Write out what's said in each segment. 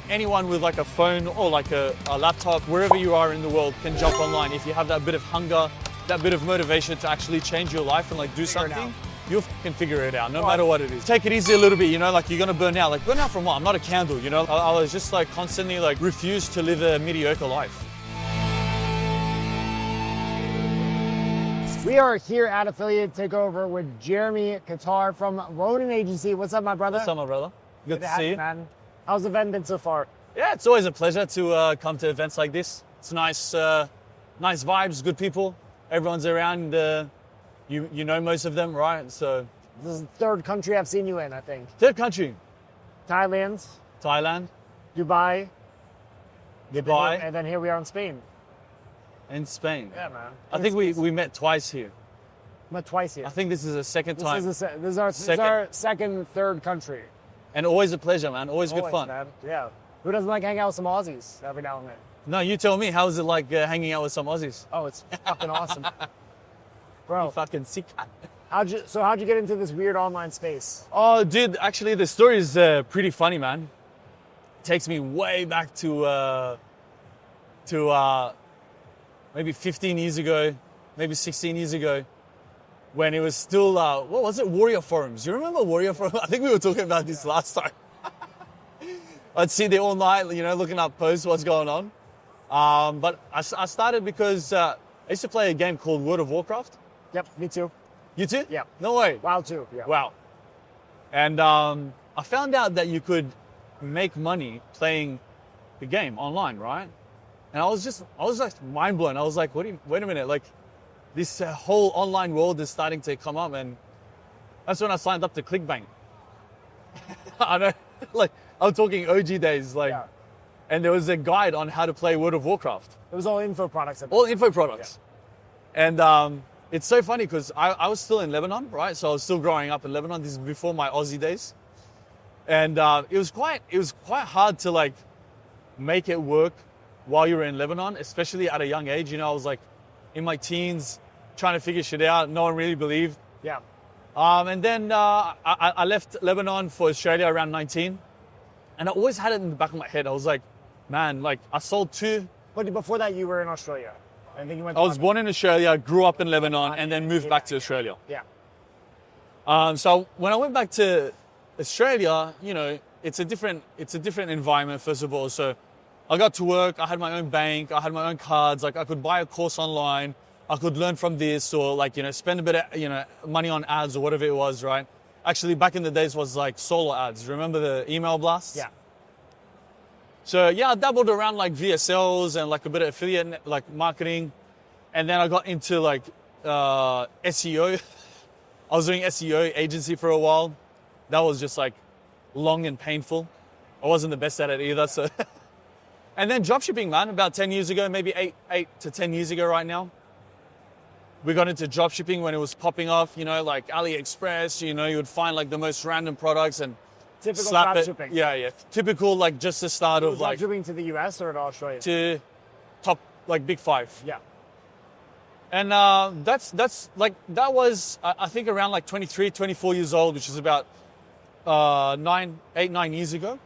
anyone with like a phone or like a laptop, wherever you are in the world, can jump online. If you have that bit of hunger, that bit of motivation to actually change your life and like do something, you can figure it out, no matter what it is. Take it easy a little bit, you know, like you're gonna burn out. Like burn out from what? I'm not a candle, you know? I was just like constantly like refused to live a mediocre life. We are here at Affiliate Takeover with Jeremy Khattar from Ronin Agency. What's up, my brother? What's up, my brother? Good to see you. Man. How's the event been so far? Yeah, it's always a pleasure to come to events like this. It's nice, nice vibes, good people. Everyone's around. You know most of them, right? So this is the third country I've seen you in, I think. Third country. Thailand, Dubai, and then here we are in Spain. In Spain. Yeah, man. I think we met twice here. Met twice here. I think this is the second time. This is our second, third country. And always a pleasure, man. Always good fun. Man. Yeah. Who doesn't like hanging out with some Aussies every now and then? No, you tell me. How is it like hanging out with some Aussies? Oh, it's fucking awesome. Bro. You fucking sick. How'd you get into this weird online space? Oh, dude, actually the story is pretty funny, man. It takes me way back to maybe 15 years ago, maybe 16 years ago, when it was still, what was it? Warrior forums. You remember Warrior forums? I think we were talking about this last time. I'd sit there all night, you know, looking up posts, what's going on. But I started because I used to play a game called World of Warcraft. Yep, me too. You too? Yeah. No way. WoW too, yeah. Wow. And I found out that you could make money playing the game online, right? And I was like mind blown. I was like, wait a minute, like this whole online world is starting to come up, and that's when I signed up to ClickBank. I know, like I'm talking OG days, like, yeah. And there was a guide on how to play World of Warcraft. It was all info products. All info products. Yeah. And it's so funny because I was still in Lebanon, right? So I was still growing up in Lebanon. This is before my Aussie days. And it was quite hard to like make it work while you were in Lebanon, especially at a young age. You know, I was like in my teens trying to figure shit out. No one really believed. Yeah. And then I left Lebanon for Australia around 19. And I always had it in the back of my head. I was like, man, like I sold two. But before that, you were in Australia. I think you went. I was born in Australia, grew up in Lebanon, and then moved back to Australia. Yeah. So when I went back to Australia, you know, it's a different environment, first of all. So I got to work, I had my own bank, I had my own cards, like I could buy a course online, I could learn from this, or like, you know, spend a bit of, you know, money on ads or whatever it was, right? Actually, back in the days was like solo ads. Remember the email blasts? Yeah. So yeah, I dabbled around like VSLs and like a bit of affiliate like marketing. And then I got into like SEO. I was doing SEO agency for a while. That was just like long and painful. I wasn't the best at it either. So, and then dropshipping, man, about 10 years ago, maybe eight to 10 years ago right now. We got into dropshipping when it was popping off, you know, like AliExpress, you know, you would find like the most random products and typical slap dropshipping. Yeah. Typical, like just the start of like. Dropshipping to the US or to Australia? To top, like big five. Yeah. And that's like, that was, I think around like 23, 24 years old, which is about 9 years ago.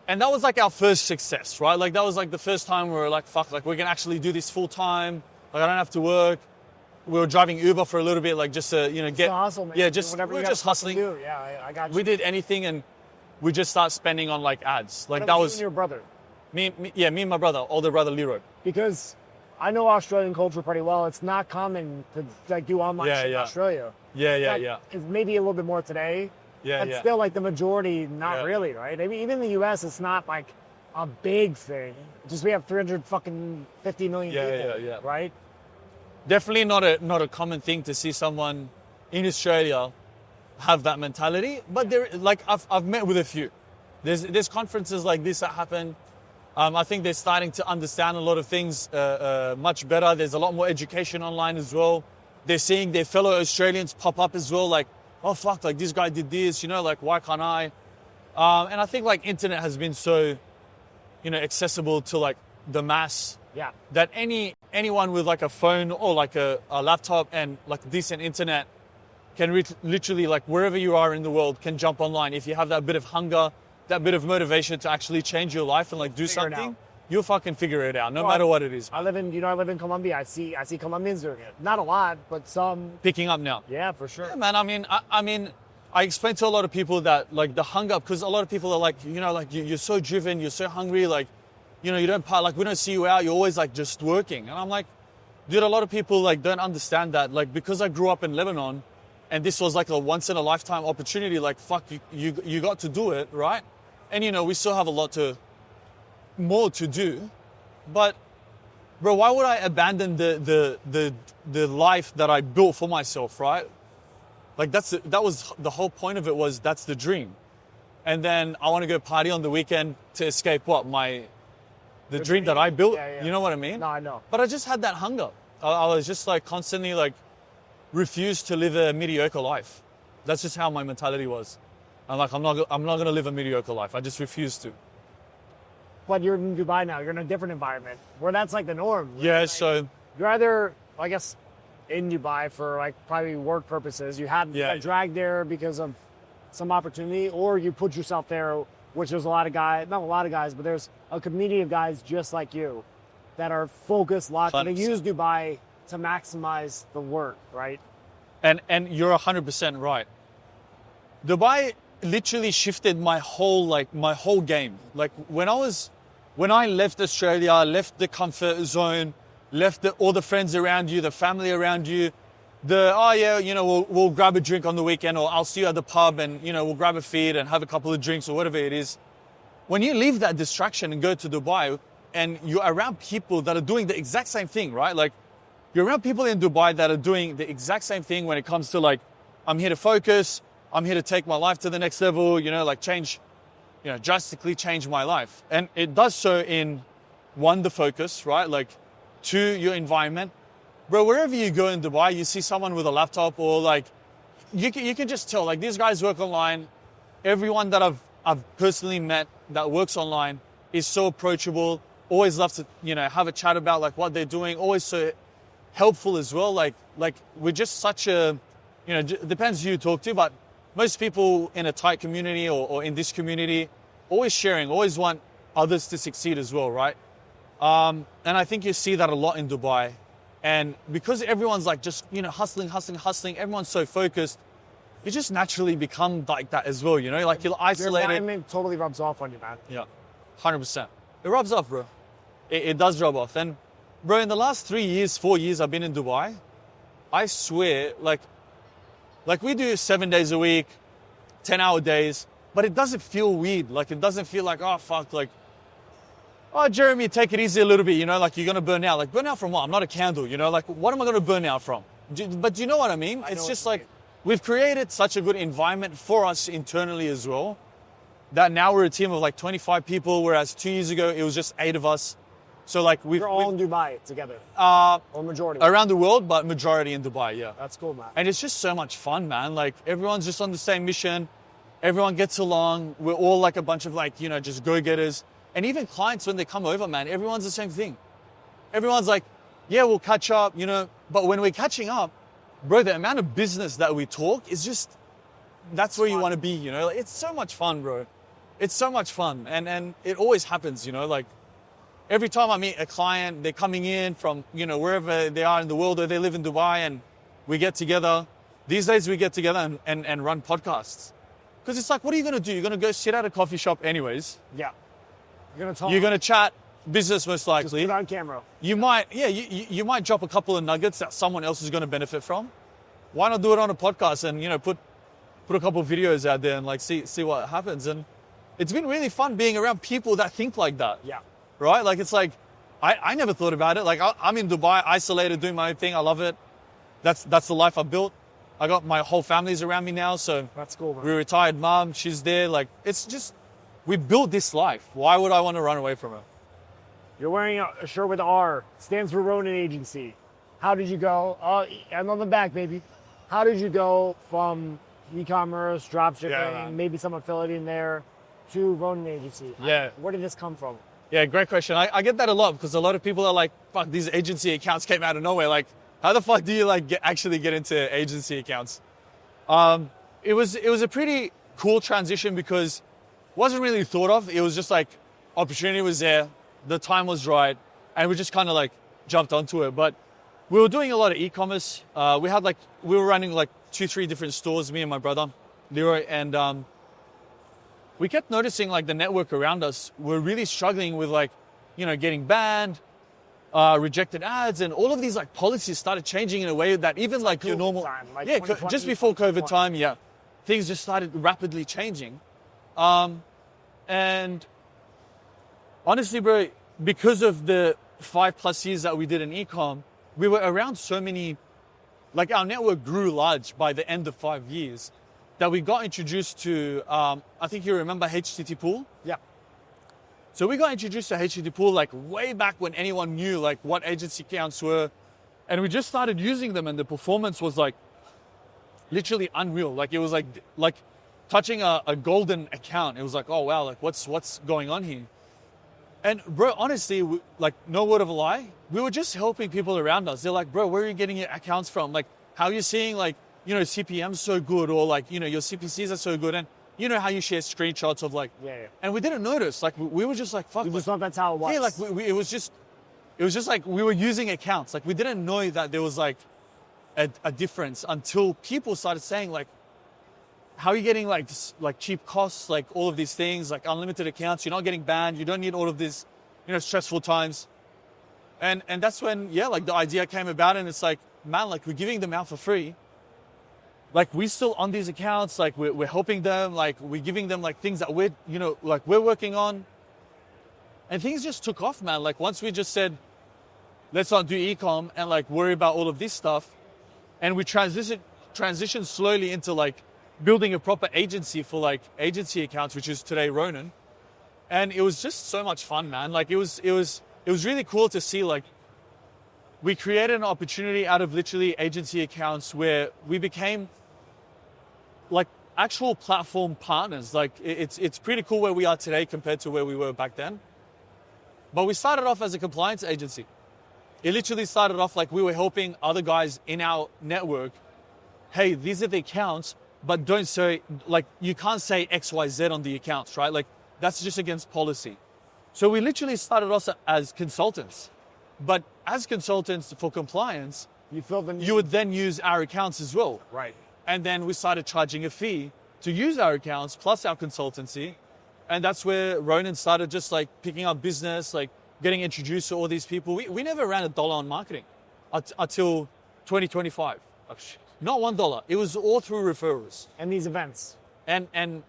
And that was like our first success, right? Like that was like the first time we were like, fuck, like we can actually do this full time. Like I don't have to work. We were driving Uber for a little bit, like just to, you know, get, hustle, man. yeah, we were just hustling. Do. Yeah, I got you. We did anything, and we just started spending on like ads. Like that was was you and your brother. Me and my brother, older brother Leroy. Because I know Australian culture pretty well. It's not common to like do online shit in Australia. Yeah. It's maybe a little bit more today. But still like the majority, not really, right? I mean, even in the US, it's not like a big thing. Just we have 350 million people, right? Definitely not a common thing to see someone in Australia have that mentality. But there, like I've met with a few. There's conferences like this that happen. I think they're starting to understand a lot of things much better. There's a lot more education online as well. They're seeing their fellow Australians pop up as well, like, oh fuck, like this guy did this, you know, like why can't I? And I think like internet has been so, you know, accessible to like the mass. Yeah. That anyone with like a phone or like a laptop and like decent internet can literally, like wherever you are in the world, can jump online. If you have that bit of hunger, that bit of motivation to actually change your life and like do something, you'll fucking figure it out, no matter what it is. I live in Colombia. I see Colombians doing it. Not a lot, but some. Picking up now. Yeah, for sure. Yeah, man. I mean, I explain to a lot of people that like the hunger, because a lot of people are like, like you're so driven, you're so hungry, like, you don't like we don't see you out. You're always like just working, and I'm like, dude, a lot of people like don't understand that. Like because I grew up in Lebanon, and this was like a once in a lifetime opportunity. Like fuck, you got to do it, right? And we still have a lot more to do, but bro, why would I abandon the life that I built for myself, right? Like that was the whole point of it, was that's the dream. And then I want to go party on the weekend to escape what? The dream that I built. Yeah. You know what I mean? No, I know. But I just had that hunger. I was just like constantly like refused to live a mediocre life. That's just how my mentality was. I'm like, I'm not going to live a mediocre life. I just refuse to. But you're in Dubai now. You're in a different environment where that's like the norm. Right? Yeah, like, so you're either, I guess, in Dubai for like probably work purposes. You had dragged there because of some opportunity, or you put yourself there, which there's a lot of guys, not a lot of guys, but there's a community of guys just like you that are focused, locked, and they use Dubai to maximize the work, right? And you're 100% right. Dubai literally shifted my whole game. Like when I left Australia, left the comfort zone, left all the friends around you, the family around you, we'll grab a drink on the weekend, or I'll see you at the pub and, we'll grab a feed and have a couple of drinks or whatever it is. When you leave that distraction and go to Dubai and you're around people that are doing the exact same thing, right? Like you're around people in Dubai that are doing the exact same thing when it comes to like, I'm here to focus, I'm here to take my life to the next level, like change, drastically change my life. And it does so in one, the focus, right? Like two, your environment. Bro, wherever you go in Dubai, you see someone with a laptop, or like, you can just tell, like these guys work online. Everyone that I've personally met that works online is so approachable, always loves to, have a chat about like what they're doing, always so helpful as well. Like we're just such a, depends who you talk to, but most people in a tight community or in this community, always sharing, always want others to succeed as well, right? And I think you see that a lot in Dubai. And because everyone's like just, hustling, everyone's so focused, you just naturally become like that as well, like you're isolated. Your environment totally rubs off on you, man. Yeah, 100%. It rubs off, bro. It does rub off. And bro, in the last 4 years I've been in Dubai, I swear, like we do 7 days a week, 10-hour days, but it doesn't feel weird. Like it doesn't feel like, oh fuck, like, oh, Jeremy, take it easy a little bit, like you're going to burn out. Like burn out from what? I'm not a candle, like what am I going to burn out from? But do you know what I mean? It's just like we've created such a good environment for us internally as well, that now we're a team of like 25 people, whereas 2 years ago it was just 8 of us. So like we're all in Dubai together, or majority? Around the world, but majority in Dubai, yeah. That's cool, man. And it's just so much fun, man. Like everyone's just on the same mission. Everyone gets along. We're all like a bunch of like, just go-getters. And even clients, when they come over, man, everyone's the same thing. Everyone's like, yeah, we'll catch up, But when we're catching up, bro, the amount of business that we talk is just, that's where you want to be, It's so much fun, bro. It's so much fun. And it always happens, like every time I meet a client, they're coming in from, wherever they are in the world, or they live in Dubai, and we get together. These days we get together and run podcasts. Because it's like, what are you going to do? You're going to go sit at a coffee shop anyways. Yeah. You're going to talk. You're going to chat business most likely. Just put it on camera. You might drop a couple of nuggets that someone else is going to benefit from. Why not do it on a podcast and, put a couple of videos out there and like see what happens. And it's been really fun being around people that think like that. Yeah. Right? Like it's like, I never thought about it. Like I'm in Dubai, isolated, doing my own thing. I love it. That's the life I built. I got my whole family's around me now. So that's cool, man. We're retired mom. She's there. Like it's just, we built this life. Why would I want to run away from it? You're wearing a shirt with R. Stands for Ronin Agency. How did you go? And on the back, baby. How did you go from e-commerce, dropshipping, maybe some affiliate in there, to Ronin Agency? Yeah. Where did this come from? Yeah, great question. I get that a lot because a lot of people are like, fuck, these agency accounts came out of nowhere. Like, how the fuck do you like actually get into agency accounts? It was a pretty cool transition because wasn't really thought of. It was just like opportunity was there, the time was right, and we just kind of like jumped onto it. But we were doing a lot of e-commerce. We were running like 2-3 different stores, me and my brother, Leroy, and we kept noticing like the network around us were really struggling with like, getting banned, rejected ads, and all of these like policies started changing in a way that even like your normal time, like just before COVID time, things just started rapidly changing. And honestly, bro, because of the 5+ years that we did in e-com, we were around so many, like our network grew large by the end of 5 years that we got introduced to, I think you remember HTT Pool? Yeah. So we got introduced to HTT Pool like way back when anyone knew like what agency accounts were. And we just started using them and the performance was like literally unreal. Like it was like touching a golden account. It was like, oh wow, like what's going on here? And bro, honestly, like no word of a lie, we were just helping people around us. They're like, bro, where are you getting your accounts from? Like, how are you seeing like, CPM's so good, or like, your CPCs are so good. And how you share screenshots of like, and we didn't notice, like we were just like, fuck. We just thought that's how it was. Yeah, like it was just like we were using accounts. Like we didn't know that there was like a difference until people started saying like, how are you getting like cheap costs, like all of these things, like unlimited accounts, you're not getting banned, you don't need all of this, stressful times. And that's when, like the idea came about, and it's like, man, like we're giving them out for free. Like we're still on these accounts, like we're helping them, like we're giving them like things that we're working on. And things just took off, man. Like once we just said, let's not do e-com and like worry about all of this stuff. And we transitioned slowly into like building a proper agency for like agency accounts, which is today Ronin. And it was just so much fun, man. Like it was really cool to see like we created an opportunity out of literally agency accounts where we became like actual platform partners. Like it's pretty cool where we are today compared to where we were back then. But we started off as a compliance agency. It literally started off like we were helping other guys in our network. Hey, these are the accounts, but don't say, like, you can't say XYZ on the accounts, right? Like, that's just against policy. So we literally started off as consultants. But as consultants for compliance, you would then use our accounts as well. Right. And then we started charging a fee to use our accounts plus our consultancy. And that's where Ronin started just like picking up business, like getting introduced to all these people. We never ran $1 on marketing until 2025. Not $1. It was all through referrals. And these events. And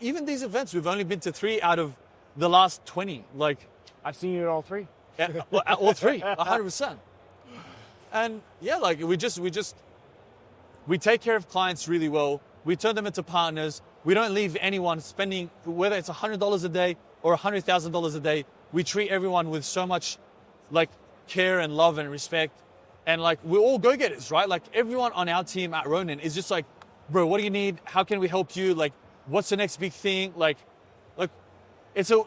even these events, we've only been to 3 out of the last 20. Like I've seen you at all 3. All 3, 100%. And like we take care of clients really well. We turn them into partners. We don't leave anyone spending, whether it's $100 a day or $100,000 a day. We treat everyone with so much like care and love and respect. And like we're all go-getters, right? Like everyone on our team at Ronin is just like, bro, what do you need? How can we help you? Like, what's the next big thing? Like it's a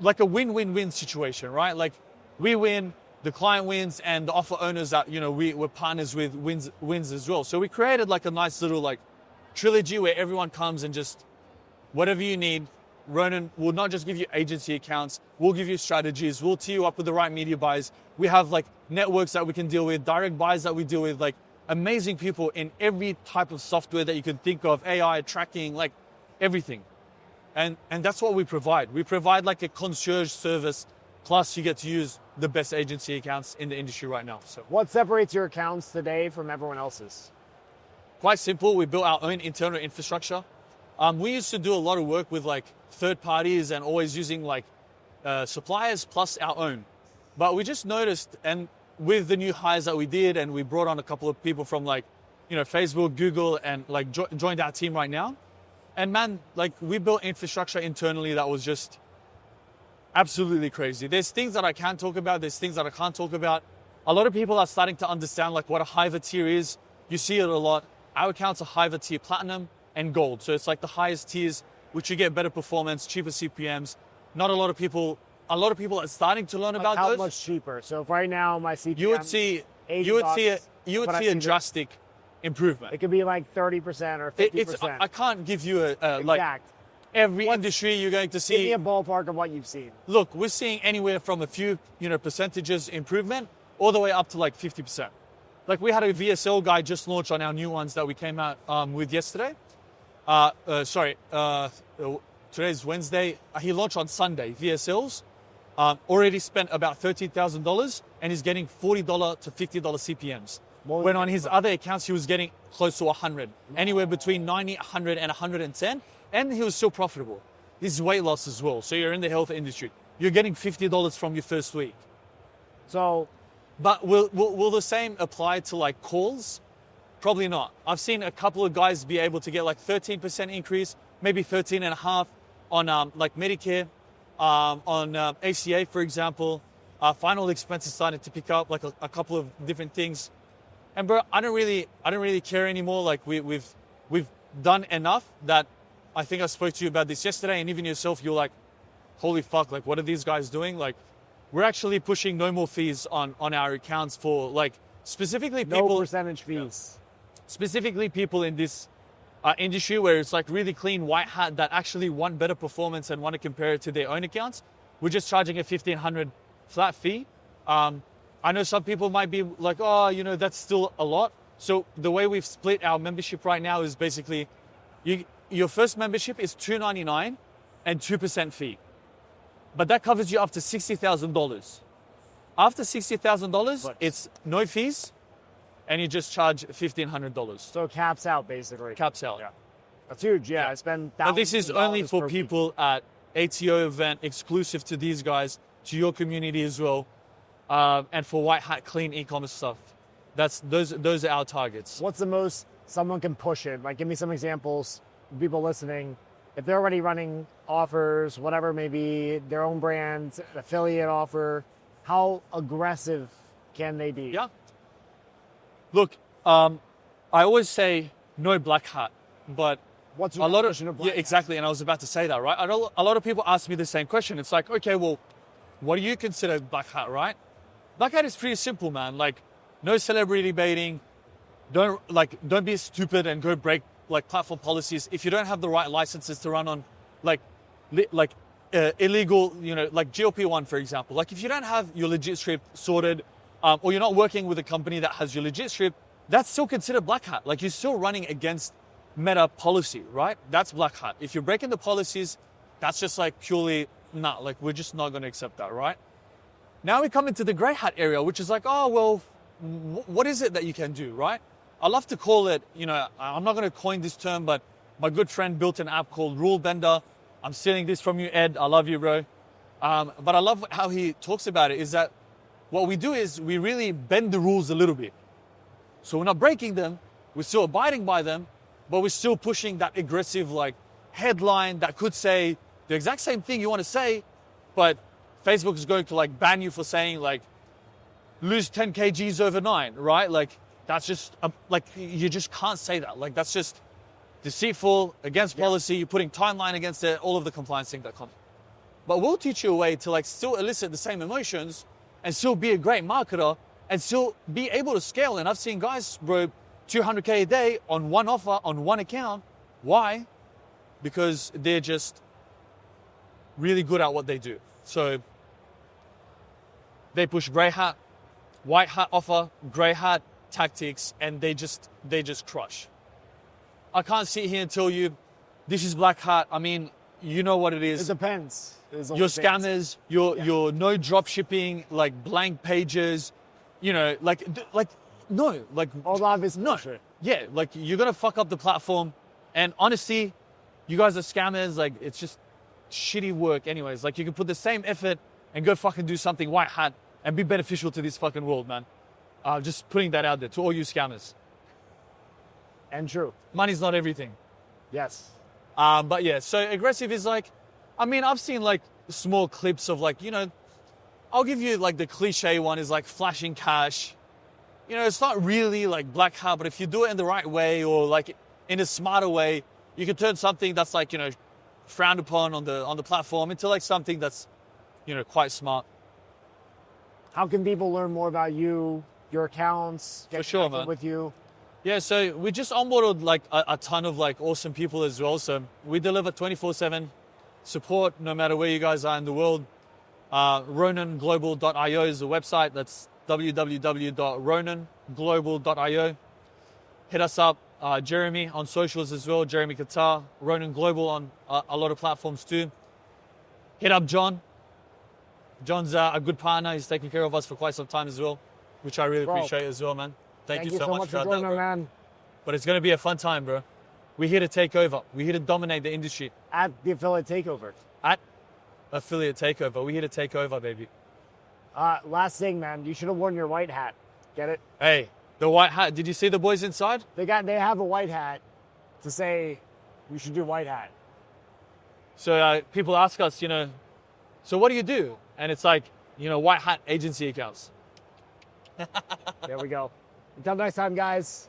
win-win-win situation, right? Like we win, the client wins, and the offer owners that we're partners with wins as well. So we created like a nice little like trilogy where everyone comes and just whatever you need. Ronin will not just give you agency accounts, we'll give you strategies, we'll tee you up with the right media buys. We have like networks that we can deal with, direct buys that we deal with, like amazing people in every type of software that you can think of, AI, tracking, like everything. And that's what we provide. We provide like a concierge service, plus you get to use the best agency accounts in the industry right now. So what separates your accounts today from everyone else's? Quite simple. We built our own internal infrastructure. We used to do a lot of work with like third parties and always using like suppliers plus our own. But we just noticed, and with the new hires that we did, and we brought on a couple of people from like, Facebook, Google, and like joined our team right now. And man, like we built infrastructure internally that was just absolutely crazy. There's things that I can talk about. There's things that I can't talk about. A lot of people are starting to understand like what a Hiver tier is. You see it a lot. Our accounts are Hiver tier Platinum and Gold. So it's like the highest tiers, which you get better performance, cheaper CPMs. Not a lot of people are starting to learn about how those. How much cheaper? So if right now my CPM, you would see a drastic improvement. It could be like 30% or 50%. I can't give you a like. every industry you're going to Give see. me a ballpark of what you've seen. Look, we're seeing anywhere from a few, percentages improvement all the way up to like 50%. Like we had a VSL guy just launch on our new ones that we came out with yesterday. Today's Wednesday. He launched on Sunday, VSLs. Already spent about $13,000 and he's getting $40 to $50 CPMs. When on his other accounts, he was getting close to 100, anywhere between 90, 100 and 110. And he was still profitable. This is weight loss as well. So you're in the health industry. You're getting $50 from your first week. So, but will the same apply to like calls? Probably not. I've seen a couple of guys be able to get like 13% increase, maybe 13.5 on like Medicare, on ACA, for example. Final expenses started to pick up, like a couple of different things. And bro, I don't really care anymore. Like we've done enough that I think I spoke to you about this yesterday, and even yourself, you're like, holy fuck, like what are these guys doing? Like we're actually pushing no more fees on our accounts for like specifically people. no percentage fees. Specifically people in this industry where it's like really clean white hat that actually want better performance and want to compare it to their own accounts. We're just charging a $1,500 flat fee. I know some people might be like, oh, that's still a lot. So the way we've split our membership right now is basically your first membership is $299 and 2% fee. But that covers you up to $60,000. After $60,000, it's no fees and you just charge $1,500. So it caps out basically. Caps out. Yeah. That's huge. Yeah. I spend But this is only for people at ATO event, exclusive to these guys, to your community as well. And for white hat clean e-commerce stuff. Those are our targets. What's the most someone can push it? Like, give me some examples. People listening, if they're already running offers, whatever it may be, their own brand, affiliate offer, how aggressive can they be? Yeah. Look, I always say no black hat, but what's your definition of black hat? Exactly. And I was about to say that, right? A lot of people ask me the same question. It's like, okay, well, what do you consider black hat, right? Black hat is pretty simple, man. Like, no celebrity baiting. Don't be stupid and go break like platform policies. If you don't have the right licenses to run on illegal, like GLP-1, for example. Like if you don't have your legit script sorted, or you're not working with a company that has your legit script, that's still considered black hat. Like you're still running against meta policy, right? That's black hat. If you're breaking the policies, that's just like purely not, like we're just not going to accept that, right? Now we come into the gray hat area, which is like, oh, well, what is it that you can do, right? I love to call it, I'm not going to coin this term, but my good friend built an app called Rule Bender. I'm stealing this from you, Ed. I love you, bro. But I love how he talks about it, is that what we do is we really bend the rules a little bit. So we're not breaking them, we're still abiding by them, but we're still pushing that aggressive like headline that could say the exact same thing you want to say, but Facebook is going to like ban you for saying like lose 10 kgs overnight, right? Like that's just like you just can't say that. Like that's just deceitful, against policy. You're putting timeline against it, all of the compliance thing that comes. But we'll teach you a way to like still elicit the same emotions and still be a great marketer and still be able to scale. And I've seen guys, bro, 200K a day on one offer on one account. Why? Because they're just really good at what they do. So they push gray hat, white hat offer, gray hat tactics, and they just crush. I can't sit here and tell you this is black hat. I mean, you know what it is. It depends. Your scammers, your no drop shipping, like blank pages, no, all obvious no. bullshit. Yeah, like you're gonna fuck up the platform, and honestly, you guys are scammers. Like it's just shitty work, anyways. Like you can put the same effort and go fucking do something white hat and be beneficial to this fucking world, man. Just putting that out there to all you scammers. And true. Money's not everything. Yes. But yeah, so aggressive is like, I mean, I've seen like small clips of like, I'll give you like the cliche one is like flashing cash. It's not really like black hat, but if you do it in the right way or like in a smarter way, you can turn something that's like, frowned upon on the platform into like something that's, quite smart. How can people learn more about you, your accounts, get For sure, connected man. with you? Yeah, so we just onboarded like a ton of like awesome people as well. So we deliver 24/7 support no matter where you guys are in the world. RoninGlobal.io is the website. That's www.roninglobal.io. Hit us up, Jeremy on socials as well, Jeremy Khattar, Ronin Global on a lot of platforms too. Hit up John. John's a good partner. He's taken care of us for quite some time as well, which I really appreciate as well, man. Thank you so much for joining, man. But it's going to be a fun time, bro. We're here to take over. We're here to dominate the industry. At the affiliate takeover. At affiliate takeover. We're here to take over, baby. Last thing, man. You should have worn your white hat. Get it? Hey, the white hat. Did you see the boys inside? They have a white hat to say you should do white hat. So people ask us, so what do you do? And it's like, white hat agency accounts. There we go. Until next time, guys.